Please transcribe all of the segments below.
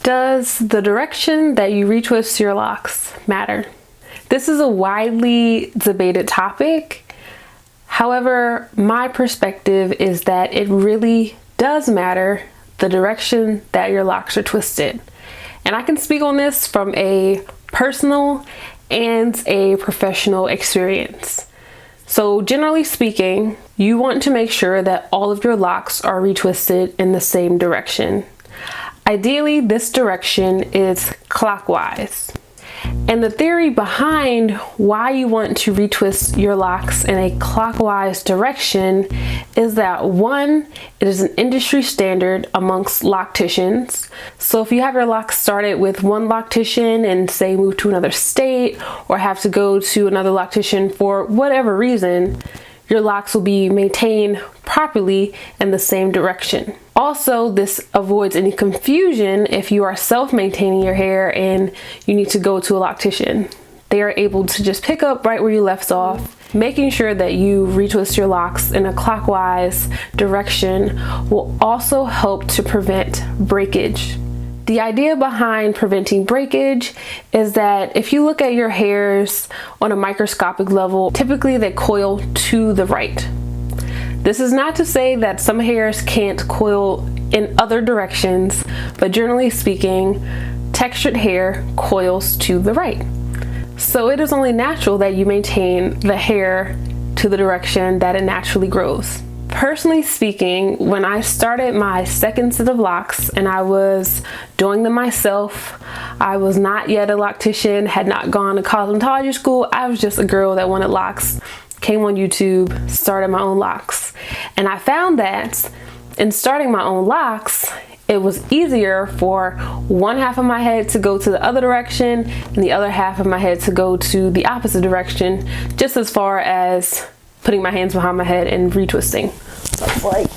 Does the direction that you retwist your locks matter? This is a widely debated topic. However, my perspective is that it really does matter the direction that your locks are twisted. And I can speak on this from a personal and a professional experience. So generally speaking, you want to make sure that all of your locks are retwisted in the same direction. Ideally, this direction is clockwise. And the theory behind why you want to retwist your locks in a clockwise direction is that, one, it is an industry standard amongst locticians. So if you have your locks started with one loctician and say move to another state or have to go to another loctician for whatever reason, your locks will be maintained properly in the same direction. Also, this avoids any confusion if you are self-maintaining your hair and you need to go to a loctician. They are able to just pick up right where you left off. Making sure that you retwist your locks in a clockwise direction will also help to prevent breakage. The idea behind preventing breakage is that if you look at your hairs on a microscopic level, typically they coil to the right. This is not to say that some hairs can't coil in other directions, but generally speaking, textured hair coils to the right. So it is only natural that you maintain the hair to the direction that it naturally grows. Personally speaking, when I started my second set of locks and I was doing them myself, I was not yet a loctician, had not gone to cosmetology school. I was just a girl that wanted locks, came on YouTube, started my own locks. And I found that in starting my own locks, it was easier for one half of my head to go to the other direction and the other half of my head to go to the opposite direction, just as far as putting my hands behind my head and retwisting. So like,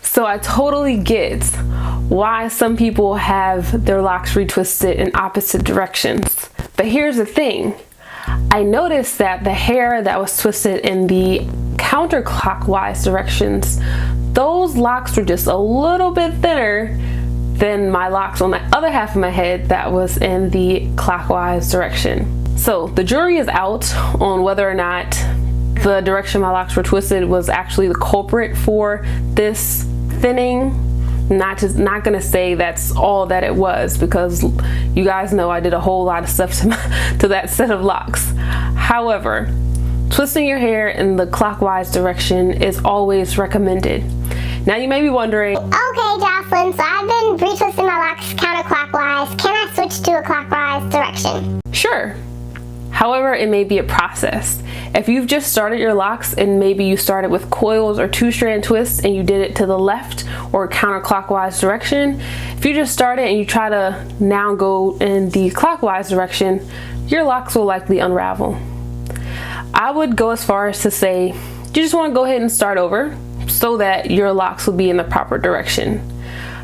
so I totally get why some people have their locks retwisted in opposite directions. But here's the thing. I noticed that the hair that was twisted in the counterclockwise directions, those locks were just a little bit thinner than my locks on the other half of my head that was in the clockwise direction. So the jury is out on whether or not the direction my locks were twisted was actually the culprit for this thinning. Not gonna say that's all that it was, because you guys know I did a whole lot of stuff to that set of locks. However, twisting your hair in the clockwise direction is always recommended. Now you may be wondering, okay Jocelyn, so I've been retwisting my locks counterclockwise. Can I switch to a clockwise direction? Sure. However, it may be a process. If you've just started your locks and maybe you started with coils or two-strand twists and you did it to the left or counterclockwise direction, if you just started and you try to now go in the clockwise direction, your locks will likely unravel. I would go as far as to say you just want to go ahead and start over so that your locks will be in the proper direction.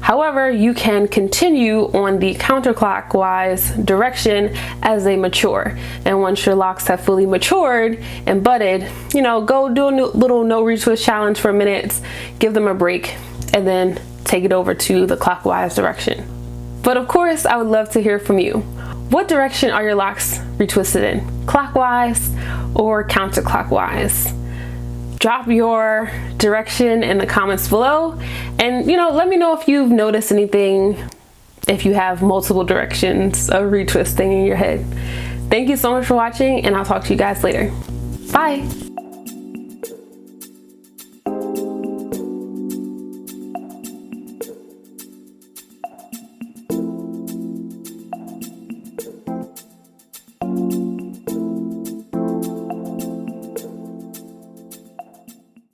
However, you can continue on the counterclockwise direction as they mature. And once your locks have fully matured and budded, you know, go do a little no retwist challenge for a minute, give them a break, and then take it over to the clockwise direction. But of course, I would love to hear from you. What direction are your locks retwisted in? Clockwise or counterclockwise? Drop your direction in the comments below, and let me know if you've noticed anything, if you have multiple directions of retwisting in your head. Thank you so much for watching, and I'll talk to you guys later. Bye.